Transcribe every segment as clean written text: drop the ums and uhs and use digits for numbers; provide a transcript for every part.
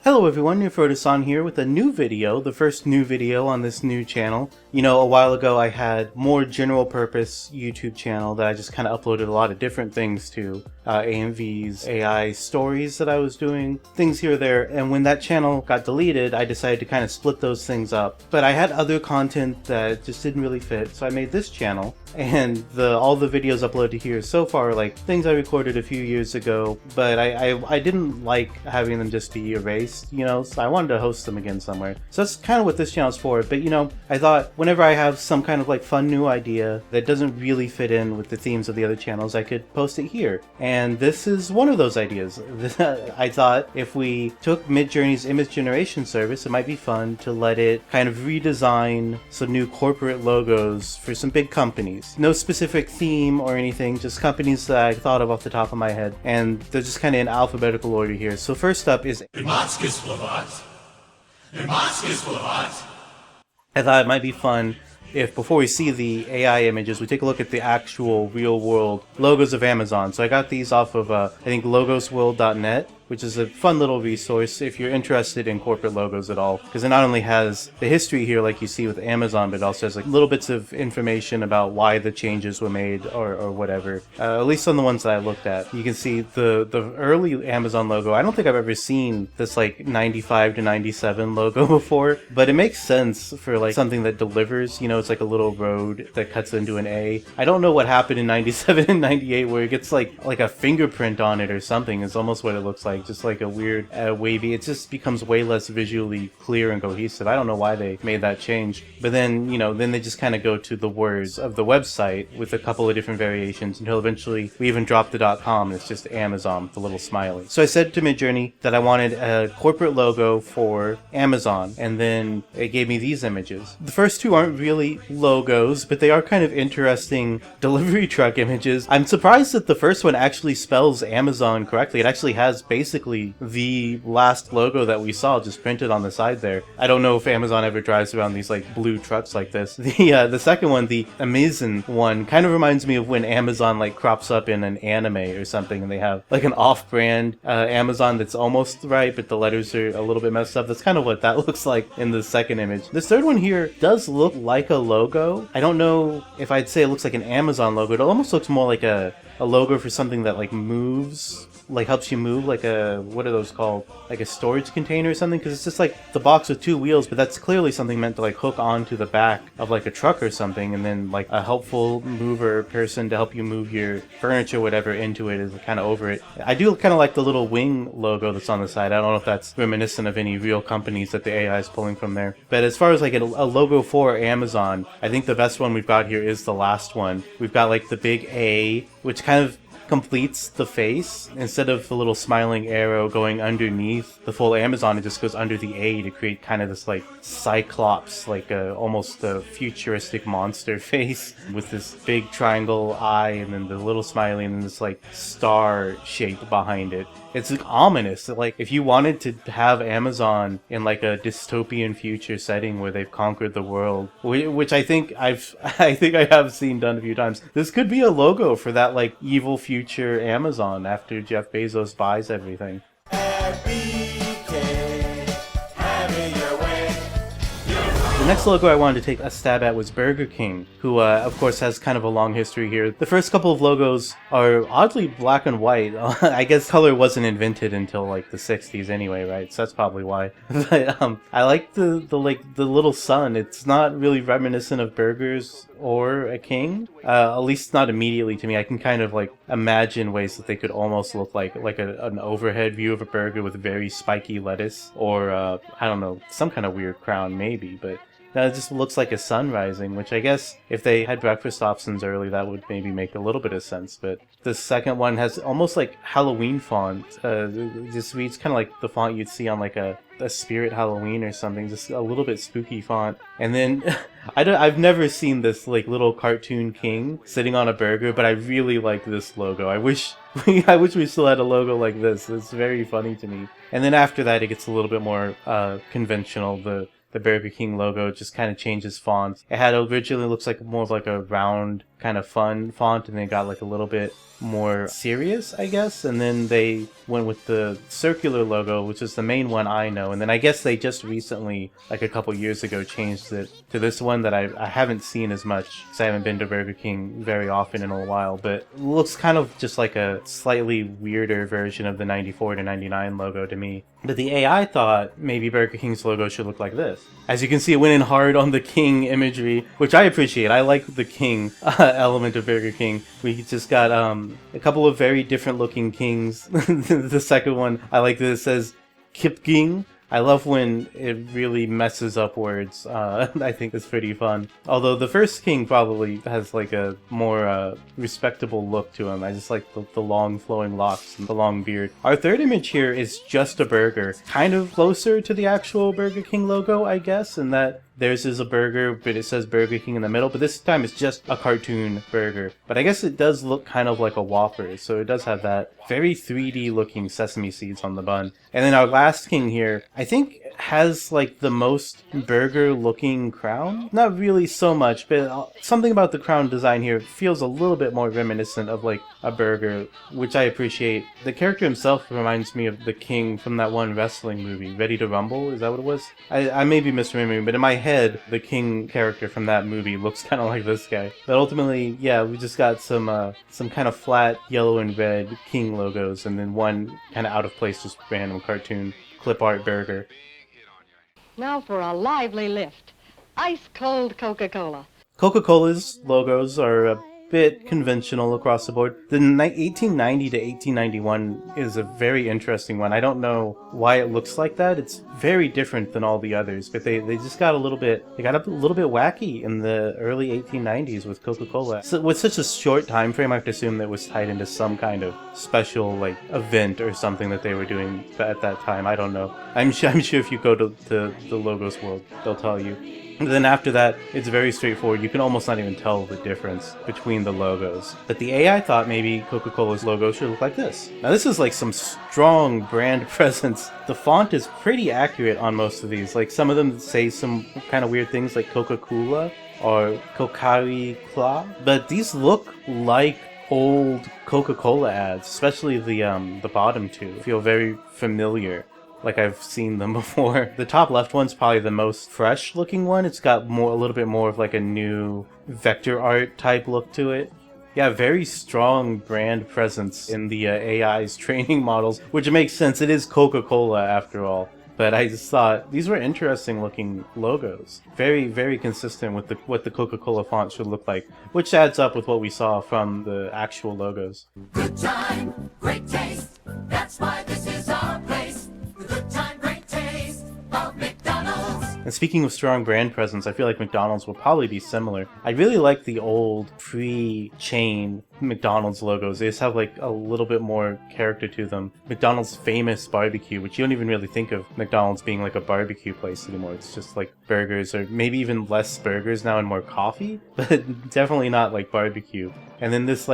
Hello everyone, Redesign here with a new video, the first new video on this new channel. You know, a while ago I had more general purpose YouTube channel that I just kind of uploaded a lot of different things to. AMVs, AI stories that I was doing, things here or there, and when that channel got deleted, I decided to kind of split those things up. But I had other content that just didn't really fit, so I made this channel, and all the videos uploaded here so far are like things I recorded a few years ago, but I didn't like having them just be erased, you know, so I wanted to host them again somewhere. So that's kind of what this channel's for, but you know, I thought whenever I have some kind of like fun new idea that doesn't really fit in with the themes of the other channels, I could post it here. And this is one of those ideas. I thought if we took Midjourney's image generation service, it might be fun to let it kind of redesign some new corporate logos for some big companies. No specific theme or anything, just companies that I thought of off the top of my head. And they're just kind of in alphabetical order here. So first up is I thought it might be fun if before we see the AI images, we take a look at the actual real world logos of Amazon. So I got these off of, I think, logosworld.net, which is a fun little resource if you're interested in corporate logos at all, because it not only has the history here like you see with Amazon, but it also has like little bits of information about why the changes were made or whatever. At least on the ones that I looked at, you can see the early Amazon logo. I don't think I've ever seen this like 95 to 97 logo before, but it makes sense for like something that delivers. You know, it's like a little road that cuts into an A. I don't know what happened in 97 and 98 where it gets like a fingerprint on it or something. It's almost what it looks like. Just like a weird wavy. It just becomes way less visually clear and cohesive. I don't know why they made that change. But then, you know, then they just kind of go to the words of the website with a couple of different variations until eventually we even drop the .com and it's just Amazon with a little smiley. So I said to Midjourney that I wanted a corporate logo for Amazon, and then it gave me these images. The first two aren't really logos, but they are kind of interesting delivery truck images. I'm surprised that the first one actually spells Amazon correctly. It actually has basically the last logo that we saw just printed on the side there. I don't know if Amazon ever drives around these like blue trucks like this. The second one, the Amazon one, kind of reminds me of when Amazon like crops up in an anime or something and they have like an off-brand Amazon that's almost right, but the letters are a little bit messed up. That's kind of what that looks like in the second image. This third one here does look like a logo. I don't know if I'd say it looks like an Amazon logo. It almost looks more like a logo for something that like moves, like helps you move, like a, what are those called, like a storage container or something, because it's just like the box with two wheels, but that's clearly something meant to like hook onto the back of like a truck or something, and then like a helpful mover person to help you move your furniture or whatever into it is kind of over it. I do kind of like the little wing logo that's on the side. I don't know if that's reminiscent of any real companies that the AI is pulling from there, but as far as like a logo for Amazon, I think the best one we've got here is the last one. We've got like the big A, which kind of completes the face. Instead of the little smiling arrow going underneath the full Amazon, it just goes under the A to create kind of this like cyclops, like almost a futuristic monster face with this big triangle eye and then the little smiley and then this like star shape behind it. It's like ominous. Like if you wanted to have Amazon in like a dystopian future setting where they've conquered the world, which I think I have seen done a few times, this could be a logo for that like evil future Amazon after Jeff Bezos buys everything. The next logo I wanted to take a stab at was Burger King, who of course has kind of a long history here. The first couple of logos are oddly black and white. I guess color wasn't invented until like the 60s anyway, right? So that's probably why. But I like the little sun. It's not really reminiscent of burgers or a king, at least not immediately to me. I can kind of like imagine ways that they could almost look like an overhead view of a burger with very spiky lettuce, or I don't know, some kind of weird crown maybe, but now it just looks like a sun rising, which I guess if they had breakfast options early, that would maybe make a little bit of sense. But the second one has almost like Halloween font. Just reads kind of like the font you'd see on like a Spirit Halloween or something, just a little bit spooky font. And then I've never seen this like little cartoon king sitting on a burger, but I really like this logo. I wish we still had a logo like this. It's very funny to me. And then after that, it gets a little bit more conventional. The Burger King logo just kind of changes fonts. It had originally looks like more of like a round kind of fun font, and they got like a little bit more serious, I guess, and then they went with the circular logo, which is the main one I know, and then I guess they just recently, like a couple years ago, changed it to this one that I haven't seen as much because I haven't been to Burger King very often in a while, but it looks kind of just like a slightly weirder version of the 94 to 99 logo to me. But the AI thought maybe Burger King's logo should look like this. As you can see, it went in hard on the king imagery, which I appreciate. I like the king element of Burger King. We just got a couple of very different looking kings. The second one, I like that it says Kip King. I love when it really messes up words. I think it's pretty fun. Although the first king probably has like a more respectable look to him. I just like the long flowing locks and the long beard. Our third image here is just a burger. Kind of closer to the actual Burger King logo, I guess, in that theirs is a burger, but it says Burger King in the middle, but this time it's just a cartoon burger. But I guess it does look kind of like a Whopper, so it does have that very 3D looking sesame seeds on the bun. And then our last king here, I think has like the most burger looking crown. Not really so much, but something about the crown design here feels a little bit more reminiscent of like a burger, which I appreciate. The character himself reminds me of the king from that one wrestling movie, Ready to Rumble, is that what it was? I may be misremembering, but in my head, the king character from that movie looks kind of like this guy. But ultimately, yeah, we just got some kind of flat yellow and red king logos, and then one kind of out of place, just random cartoon clip art burger. Now for a lively lift. Ice cold Coca-Cola. Coca-Cola's logos are a bit conventional across the board. The 1890 to 1891 is a very interesting one. I don't know why it looks like that. It's very different than all the others, but they just got a little bit wacky in the early 1890s with Coca-Cola. So with such a short time frame, I have to assume that it was tied into some kind of special like event or something that they were doing at that time. I don't know. I'm sure if you go to the logos world, they'll tell you. And then after that, it's very straightforward. You can almost not even tell the difference between the logos. But the AI thought maybe Coca-Cola's logo should look like this. Now this is like some strong brand presence. The font is pretty accurate on most of these. Like some of them say some kind of weird things like Coca-Cola or Coca-Cola. But these look like old Coca-Cola ads, especially the bottom two. Feel very familiar. Like I've seen them before. The top left one's probably the most fresh looking one. It's got a little bit more of like a new vector art type look to it. Yeah, very strong brand presence in the AI's training models, which makes sense. It is Coca-Cola after all. But I just thought these were interesting looking logos. Very, very consistent with what the Coca-Cola font should look like, which adds up with what we saw from the actual logos. Good time, great taste. That's why this is our place. The good time, great taste of McDonald's. And speaking of strong brand presence, I feel like McDonald's will probably be similar. I really like the old pre-chain McDonald's logos. They just have like a little bit more character to them. McDonald's famous barbecue, which you don't even really think of McDonald's being like a barbecue place anymore. It's just like burgers, or maybe even less burgers now and more coffee, but definitely not like barbecue. And then this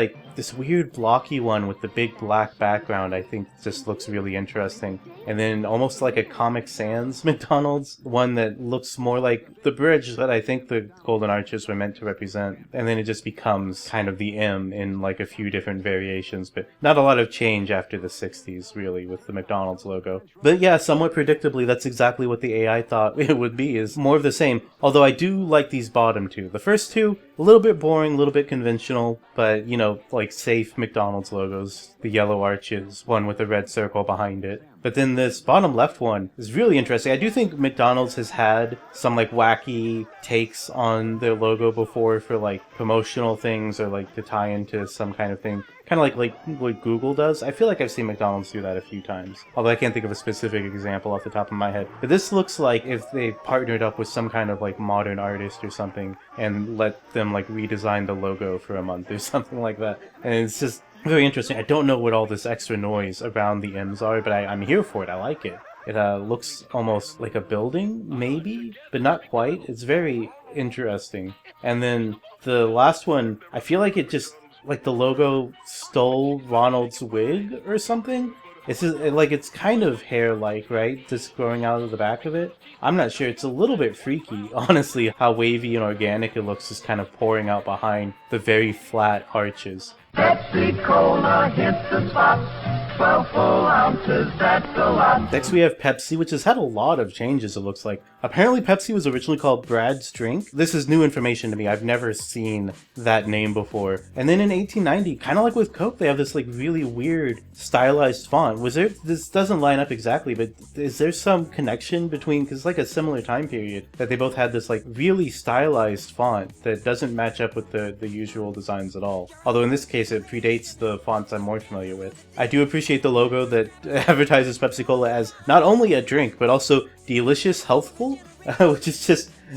weird blocky one with the big black background, I think just looks really interesting. And then almost like a Comic Sans McDonald's, one that looks more like the bridge that I think the Golden Arches were meant to represent. And then it just becomes kind of the M in like a few different variations, but not a lot of change after the 60s really with the McDonald's logo. But yeah, somewhat predictably, that's exactly what the AI thought it would be, is more of the same. Although I do like these bottom two. The first two, a little bit boring, a little bit conventional, but you know, like safe McDonald's logos. The yellow arches, one with a red circle behind it. But then this bottom left one is really interesting. I do think McDonald's has had some like wacky takes on their logo before for like promotional things or like to tie into some kind of thing. Kind of like what Google does. I feel like I've seen McDonald's do that a few times. Although I can't think of a specific example off the top of my head. But this looks like if they partnered up with some kind of like modern artist or something and let them like redesign the logo for a month or something like that. And it's just very interesting. I don't know what all this extra noise around the M's are, but I'm here for it. I like it. It looks almost like a building, maybe, but not quite. It's very interesting. And then the last one, I feel like it just, like the logo stole Ronald's wig or something. It's just, like, it's kind of hair-like, right? Just growing out of the back of it. I'm not sure. It's a little bit freaky, honestly, how wavy and organic it looks, just kind of pouring out behind the very flat arches. Pepsi Cola hits the spot. 12 full ounces, that's a lot. Next we have Pepsi, which has had a lot of changes, it looks like. Apparently Pepsi was originally called Brad's Drink. This is new information to me. I've never seen that name before. And then in 1890, kind of like with Coke, they have this like really weird stylized font. This doesn't line up exactly, but is there some connection between, because it's like a similar time period, that they both had this like really stylized font that doesn't match up with the usual designs at all. Although in this case, it predates the fonts I'm more familiar with. I do appreciate the logo that advertises Pepsi Cola as not only a drink, but also delicious, healthful, which is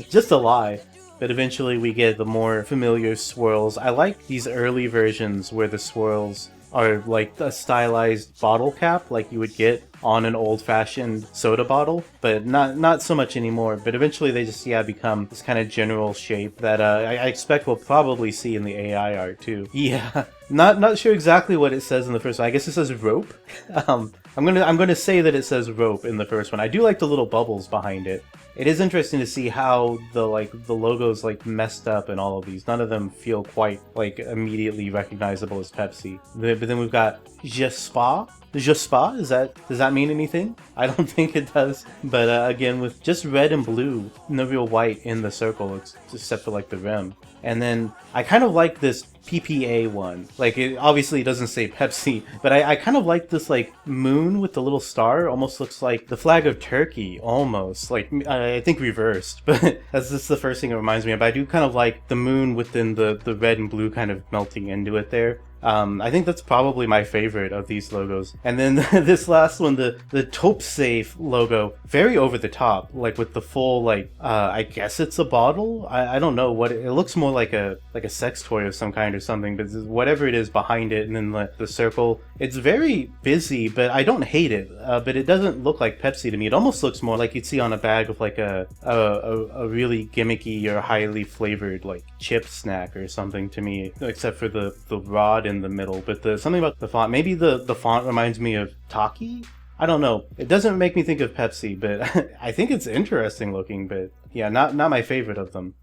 just a lie. But eventually we get the more familiar swirls. I like these early versions where the swirls are like a stylized bottle cap like you would get on an old-fashioned soda bottle, but not so much anymore. But eventually they just become this kind of general shape that I expect we'll probably see in the AI art too. Yeah, not sure exactly what it says in the first one. I guess it says rope. I'm gonna say that it says rope in the first one. I do like the little bubbles behind it. It is interesting to see how the logos like messed up in all of these. None of them feel quite like immediately recognizable as Pepsi. But then we've got Je Spa. Je Spa, does that mean anything? I don't think it does. But again, with just red and blue, no real white in the circle, except for like the rim. And then I kind of like this PPA one. Like, it obviously doesn't say Pepsi, but I kind of like this like moon with the little star. Almost looks like the flag of Turkey, almost. Like, I think reversed, but that's just the first thing it reminds me of. But I do kind of like the moon within the red and blue kind of melting into it there. I think that's probably my favorite of these logos. And then this last one, the Taupe Safe logo, very over the top, like with the full like I guess it's a bottle. I don't know what it looks more like a sex toy of some kind or something, but whatever it is behind it, and then the circle. It's very busy, but I don't hate it. But it doesn't look like Pepsi to me. It almost looks more like you'd see on a bag of like a really gimmicky or highly flavored like chip snack or something to me, except for the rod in the middle. But something about the font, maybe the font reminds me of Taki. I don't know. It doesn't make me think of Pepsi, but I think it's interesting looking. But yeah, not my favorite of them.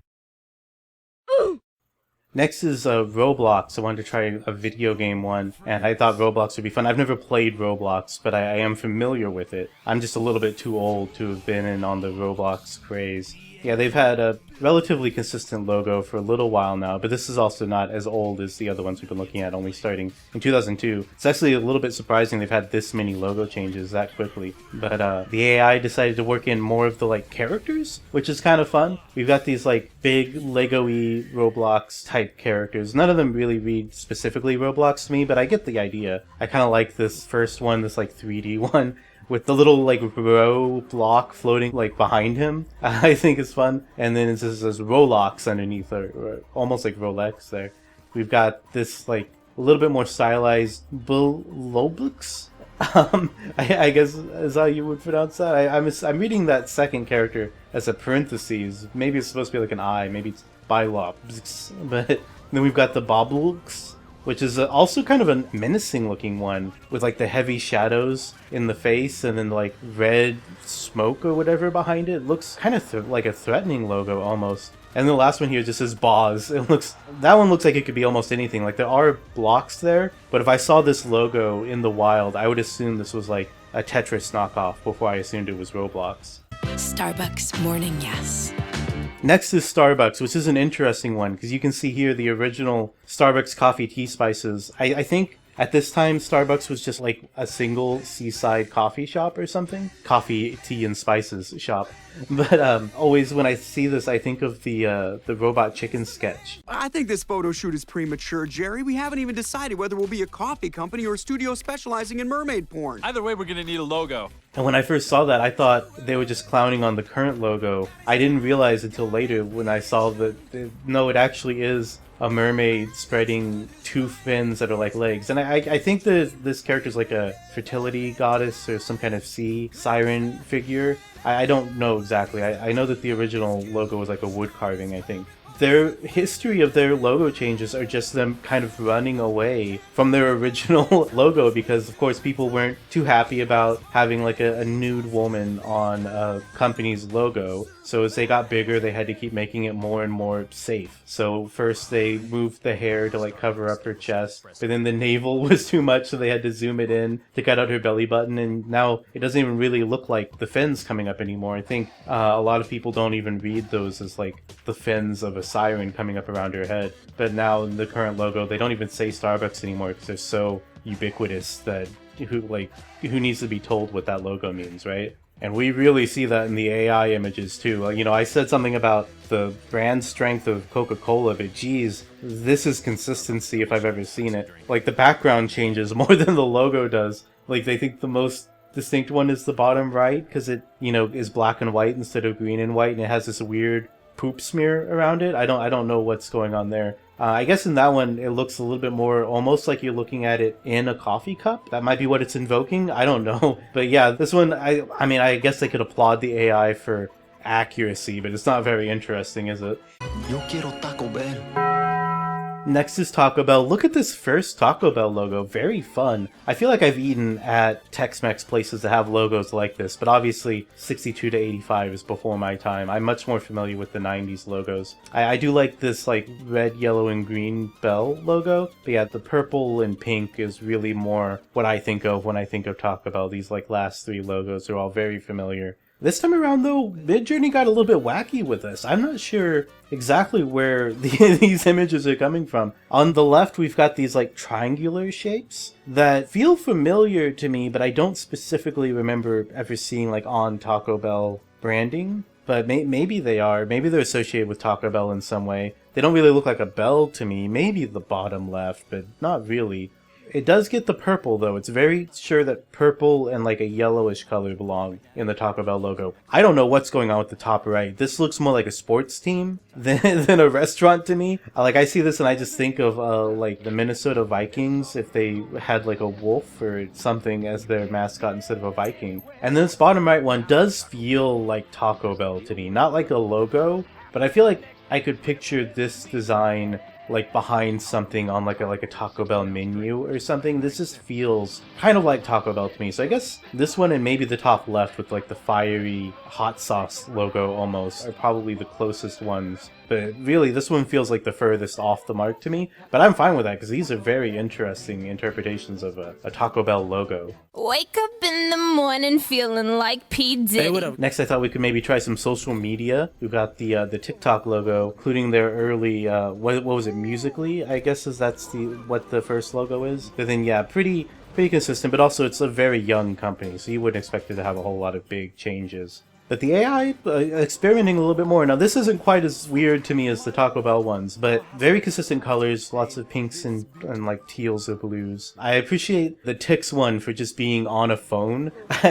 Next is Roblox. I wanted to try a video game one, and I thought Roblox would be fun. I've never played Roblox, but I am familiar with it. I'm just a little bit too old to have been in on the Roblox craze. Yeah, they've had a relatively consistent logo for a little while now, but this is also not as old as the other ones we've been looking at, only starting in 2002. It's actually a little bit surprising they've had this many logo changes that quickly. But the AI decided to work in more of the like characters, which is kind of fun. We've got these like big Lego-y Roblox type characters. None of them really read specifically Roblox to me, but I get the idea. I kind of like this first one, this like 3D one, with the little like row block floating like behind him. I think it's fun. And then it says Rolex underneath, or almost like Rolex there. We've got this like a little bit more stylized Lobux. I guess is how you would pronounce that. I'm reading that second character as a parentheses. Maybe it's supposed to be like an I. Maybe it's Bilobx. But then we've got the Boblux, which is also kind of a menacing looking one with like the heavy shadows in the face and then like red smoke or whatever behind it. It looks kind of like a threatening logo almost. And the last one here just says Boz. That one looks like it could be almost anything. Like there are blocks there, but if I saw this logo in the wild, I would assume this was like a Tetris knockoff before I assumed it was Roblox. Starbucks morning yes. Next is Starbucks, which is an interesting one because you can see here the original Starbucks coffee tea spices. I think at this time Starbucks was just like a single seaside coffee shop or something. Coffee, tea, and spices shop. But always when I see this, I think of the Robot Chicken sketch. I think this photo shoot is premature, Jerry. We haven't even decided whether we'll be a coffee company or a studio specializing in mermaid porn. Either way, we're gonna need a logo. And when I first saw that, I thought they were just clowning on the current logo. I didn't realize until later when I saw that, no, it actually is a mermaid spreading two fins that are like legs. And I think that this character is like a fertility goddess or some kind of sea siren figure. I don't know exactly. I know that the original logo was like a wood carving, I think. their history of their logo changes are just them kind of running away from their original logo because, of course, people weren't too happy about having like a nude woman on a company's logo. So as they got bigger, they had to keep making it more and more safe. So first they moved the hair to like cover up her chest, but then the navel was too much, so they had to zoom it in to cut out her belly button, and now it doesn't even really look like the fins coming up anymore. I think a lot of people don't even read those as like the fins of a siren coming up around her head. But now in the current logo, they don't even say Starbucks anymore because they're so ubiquitous that who needs to be told what that logo means, right? And we really see that in the AI images too. You know, I said something about the brand strength of Coca-Cola, but geez, this is consistency if I've ever seen it. Like, the background changes more than the logo does. Like, they think the most distinct one is the bottom right because it, you know, is black and white instead of green and white, and it has this weird poop smear around it. I don't know what's going on there. I guess in that one, it looks a little bit more almost like you're looking at it in a coffee cup. That might be what it's invoking. I don't know. But yeah, this one, I mean, I guess they could applaud the AI for accuracy, but it's not very interesting, is it? Yo quiero Taco Bell. Next is Taco Bell. Look at this first Taco Bell logo. Very fun. I feel like I've eaten at Tex-Mex places that have logos like this, but obviously 62 to 85 is before my time. I'm much more familiar with the 90s logos. I do like this like red, yellow, and green bell logo, but yeah, the purple and pink is really more what I think of when I think of Taco Bell. These like last three logos are all very familiar. This time around, though, Midjourney got a little bit wacky with this. I'm not sure exactly where these images are coming from. On the left, we've got these, like, triangular shapes that feel familiar to me, but I don't specifically remember ever seeing, like, on Taco Bell branding. But maybe they are. Maybe they're associated with Taco Bell in some way. They don't really look like a bell to me. Maybe the bottom left, but not really. It does get the purple, though. It's very sure that purple and like a yellowish color belong in the Taco Bell logo. I don't know what's going on with the top right. This looks more like a sports team than a restaurant to me. Like, I see this and I just think of like the Minnesota Vikings if they had like a wolf or something as their mascot instead of a Viking. And this bottom right one does feel like Taco Bell to me. Not like a logo, but I feel like I could picture this design like behind something on like a Taco Bell menu or something. This just feels kind of like Taco Bell to me. So I guess this one and maybe the top left with like the fiery hot sauce logo almost are probably the closest ones. But really, this one feels like the furthest off the mark to me. But I'm fine with that because these are very interesting interpretations of a Taco Bell logo. Wake up in the morning feeling like P. Diddy. Hey, what up? Next, I thought we could maybe try some social media. We've got the TikTok logo, including their early, what was it, Musical.ly? I guess that's what the first logo is. But then, yeah, pretty consistent, but also it's a very young company, so you wouldn't expect it to have a whole lot of big changes. But the AI, experimenting a little bit more. Now, this isn't quite as weird to me as the Taco Bell ones, but very consistent colors, lots of pinks and like teals or blues. I appreciate the Tix one for just being on a phone,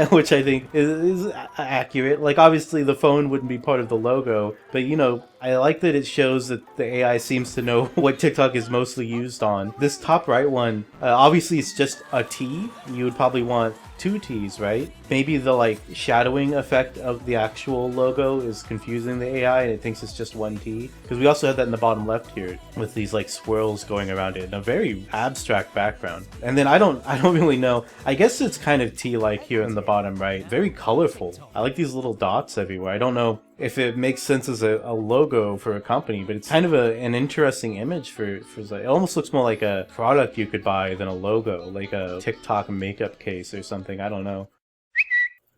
which I think is accurate. Like, obviously, the phone wouldn't be part of the logo, but, you know, I like that it shows that the AI seems to know what TikTok is mostly used on. This top right one, obviously it's just a T. You would probably want two T's, right? Maybe the like shadowing effect of the actual logo is confusing the AI and it thinks it's just one T. Because we also have that in the bottom left here with these like swirls going around it in a very abstract background. And then I don't really know. I guess it's kind of T-like here in the bottom right. Very colorful. I like these little dots everywhere. I don't know if it makes sense as a logo for a company, but it's kind of an interesting image for it almost looks more like a product you could buy than a logo, like a TikTok makeup case or something. I don't know.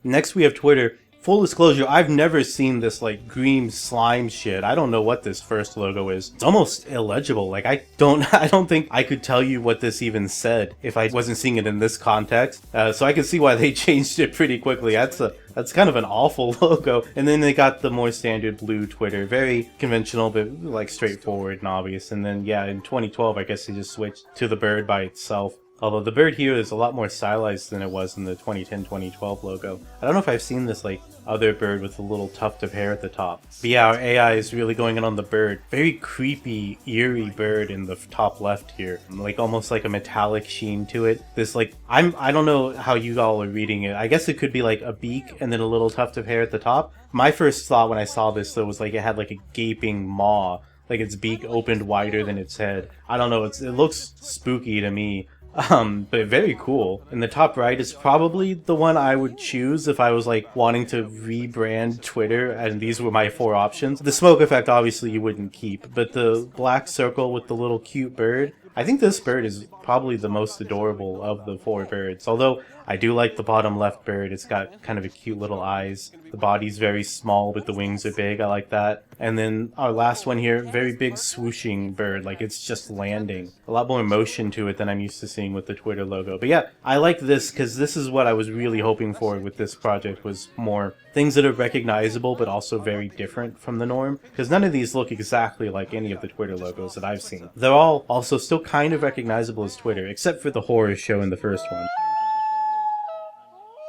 Next we have Twitter. Full disclosure, I've never seen this like green slime shit. I don't know what this first logo is. It's almost illegible. Like I don't think I could tell you what this even said if I wasn't seeing it in this context. So I can see why they changed it pretty quickly. That's kind of an awful logo. And then they got the more standard blue Twitter. Very conventional, but like straightforward and obvious. And then yeah, in 2012, I guess they just switched to the bird by itself. Although the bird here is a lot more stylized than it was in the 2010-2012 logo. I don't know if I've seen this like other bird with a little tuft of hair at the top. But yeah, our AI is really going in on the bird. Very creepy, eerie bird in the top left here. Like almost like a metallic sheen to it. This like, I don't know how you all are reading it. I guess it could be like a beak and then a little tuft of hair at the top. My first thought when I saw this though was like it had like a gaping maw. like its beak opened wider than its head. I don't know, it looks spooky to me. But very cool. And the top right is probably the one I would choose if I was like wanting to rebrand Twitter, and these were my 4 options. The smoke effect obviously you wouldn't keep, but the black circle with the little cute bird, I think this bird is probably the most adorable of the 4 birds. Although I do like the bottom left bird. It's got kind of a cute little eyes. The body's very small, but the wings are big. I like that. And then our last one here, very big swooshing bird. Like it's just landing. A lot more motion to it than I'm used to seeing with the Twitter logo. But yeah, I like this because this is what I was really hoping for with this project, was more things that are recognizable but also very different from the norm. Because none of these look exactly like any of the Twitter logos that I've seen. They're all also still kind of recognizable as Twitter, except for the horror show in the first one.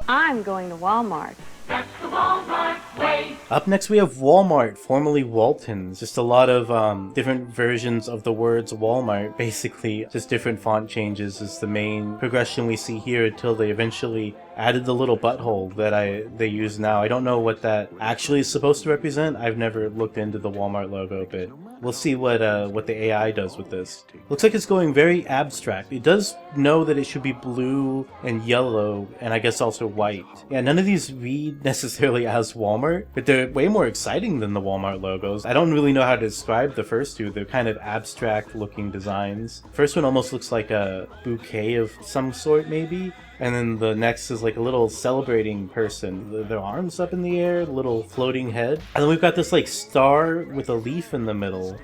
I'm going to Walmart. That's the Walmart way. Up next we have Walmart, formerly Waltons. Just a lot of different versions of the words Walmart, basically. Just different font changes is the main progression we see here until they eventually added the little butthole that they use now. I don't know what that actually is supposed to represent. I've never looked into the Walmart logo, but we'll see what the AI does with this. Looks like it's going very abstract. It does know that it should be blue and yellow, and I guess also white. Yeah, none of these read necessarily as Walmart, but they're way more exciting than the Walmart logos. I don't really know how to describe the first two. They're kind of abstract looking designs. First one almost looks like a bouquet of some sort, maybe. And then the next is like a little celebrating person. Their arms up in the air, little floating head. And then we've got this like star with a leaf in the middle,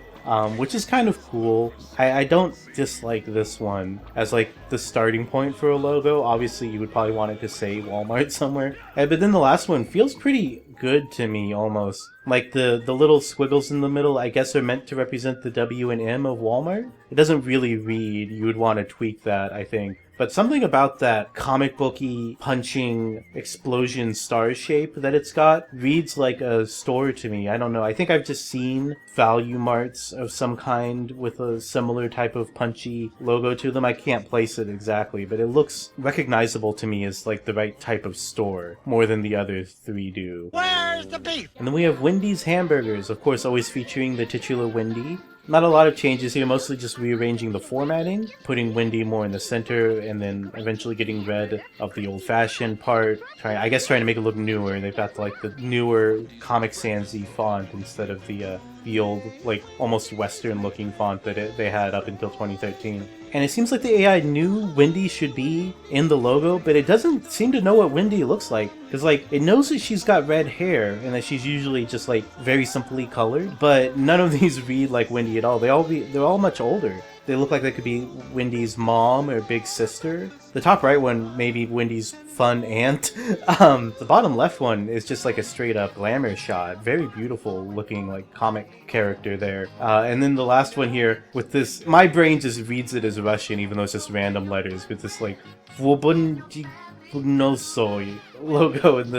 which is kind of cool. I don't dislike this one as like the starting point for a logo. Obviously you would probably want it to say Walmart somewhere. But then the last one feels pretty good to me almost. Like the little squiggles in the middle, I guess are meant to represent the W and M of Walmart. It doesn't really read. You would want to tweak that, I think. But something about that comic booky punching explosion star shape that it's got reads like a store to me. I don't know. I think I've just seen value marts of some kind with a similar type of punchy logo to them. I can't place it exactly, but it looks recognizable to me as like the right type of store more than the other 3 do. Where's the beef? And then we have Wendy's hamburgers, of course always featuring the titular Wendy. Not a lot of changes here, mostly just rearranging the formatting, putting Wendy more in the center, and then eventually getting rid of the old-fashioned part. I guess trying to make it look newer. They've got like the newer Comic Sans-y font instead of the old, like almost Western-looking font that they had up until 2013. And it seems like the AI knew Wendy should be in the logo, but it doesn't seem to know what Wendy looks like. Because, like, it knows that she's got red hair, and that she's usually just, like, very simply colored. But none of these read like Wendy at all. They're all much older. They look like they could be Wendy's mom or big sister. The top right one may be Wendy's fun aunt. The bottom left one is just like a straight up glamour shot. Very beautiful looking like comic character there. And then the last one here with this, my brain just reads it as Russian even though it's just random letters with this like Vobunjignosoy logo and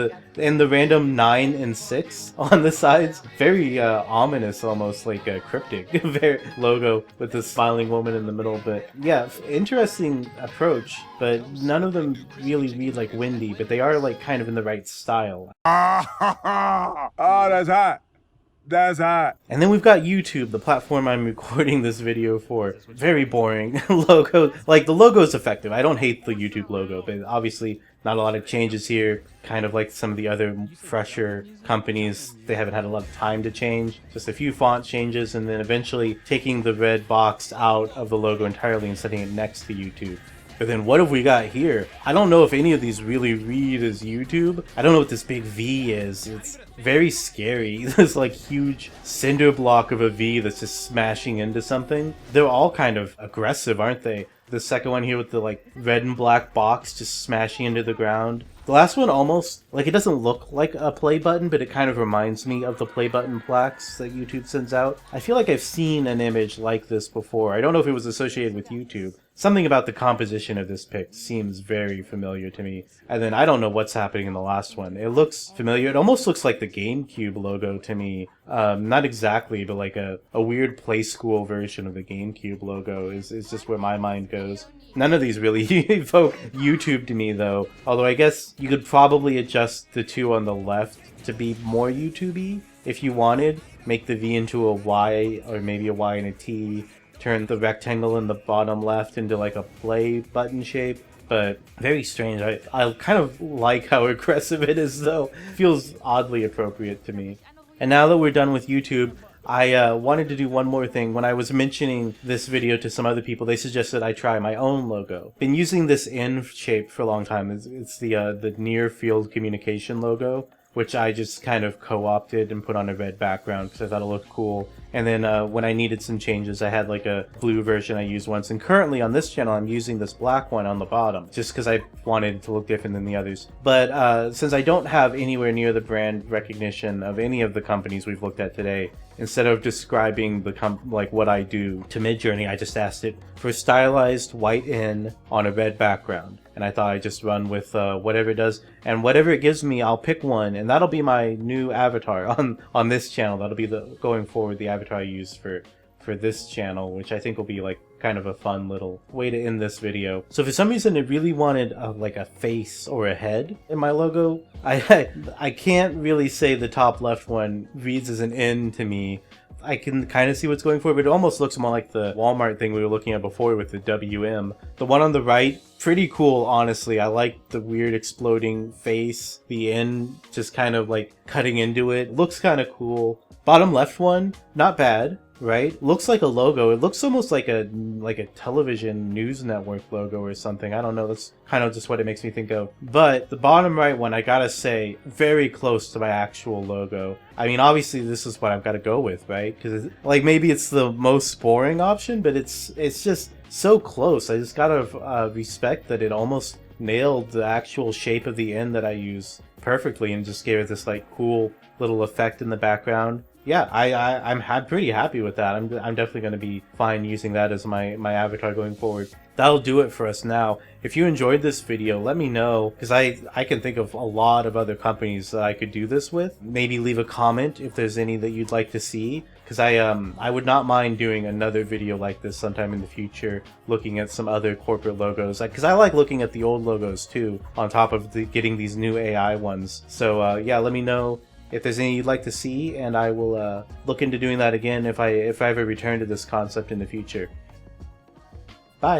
the random 9 and 6 on the sides. Very ominous, almost like a cryptic very logo with this smiling woman in the middle. But yeah, interesting approach, but none of them really read like Wendy, but they are like kind of in the right style. Oh, that's hot. That's hot. And then we've got YouTube, the platform I'm recording this video for. Very boring logo. Like, the logo is effective. I don't hate the YouTube logo, but obviously not a lot of changes here. Kind of like some of the other fresher companies, they haven't had a lot of time to change. Just a few font changes, and then eventually taking the red box out of the logo entirely and setting it next to YouTube. But then what have we got here? I don't know if any of these really read as YouTube. I don't know what this big V is. It's very scary. This like huge cinder block of a V that's just smashing into something. They're all kind of aggressive, aren't they? The second one here with the like red and black box just smashing into the ground. The last one almost, like, it doesn't look like a play button, but it kind of reminds me of the play button plaques that YouTube sends out. I feel like I've seen an image like this before. I don't know if it was associated with YouTube. Something about the composition of this pic seems very familiar to me. And then I don't know what's happening in the last one. It looks familiar. It almost looks like the GameCube logo to me. Not exactly, but like a weird Play School version of the GameCube logo is just where my mind goes. None of these really evoke YouTube to me, though. Although I guess you could probably adjust the two on the left to be more YouTube-y if you wanted. make the V into a Y or maybe a Y and a T, turn the rectangle in the bottom left into like a play button shape. But very strange. I kind of like how aggressive it is though. It feels oddly appropriate to me. And now that we're done with YouTube, I wanted to do one more thing. When I was mentioning this video to some other people, they suggested I try my own logo. Been using this N shape for a long time. It's the near field communication logo, which I just kind of co-opted and put on a red background because I thought it looked cool. And then when I needed some changes, I had like a blue version I used once. And currently on this channel, I'm using this black one on the bottom just because I wanted it to look different than the others. But since I don't have anywhere near the brand recognition of any of the companies we've looked at today, instead of describing like what I do to Midjourney, I just asked it for stylized white N on a red background. And I thought I'd just run with whatever it does. And whatever it gives me, I'll pick one. And that'll be my new avatar on this channel. That'll be going forward the avatar I use for this channel, which I think will be like kind of a fun little way to end this video. So for some reason, it really wanted like a face or a head in my logo. I can't really say the top left one reads as an N to me. I can kind of see what's going for, but it almost looks more like the Walmart thing we were looking at before with the WM. The one on the right, pretty cool, honestly. I like the weird exploding face, the N just kind of like cutting into it. Looks kind of cool. Bottom left one, not bad, right? Looks like a logo. It looks almost like a television news network logo or something. I don't know. That's kind of just what it makes me think of. But the bottom right one, I gotta say, very close to my actual logo. I mean, obviously this is what I've got to go with, right? Because like maybe it's the most boring option, but it's just so close. I just gotta respect that it almost nailed the actual shape of the N that I use perfectly and just gave it this like cool little effect in the background. Yeah, I'm pretty happy with that. I'm definitely going to be fine using that as my avatar going forward. That'll do it for us now. If you enjoyed this video, let me know, because I can think of a lot of other companies that I could do this with. Maybe leave a comment if there's any that you'd like to see, because I would not mind doing another video like this sometime in the future, looking at some other corporate logos, because I like looking at the old logos too, on top of getting these new AI ones. So yeah, let me know if there's any you'd like to see, and I will look into doing that again if I ever return to this concept in the future. Bye!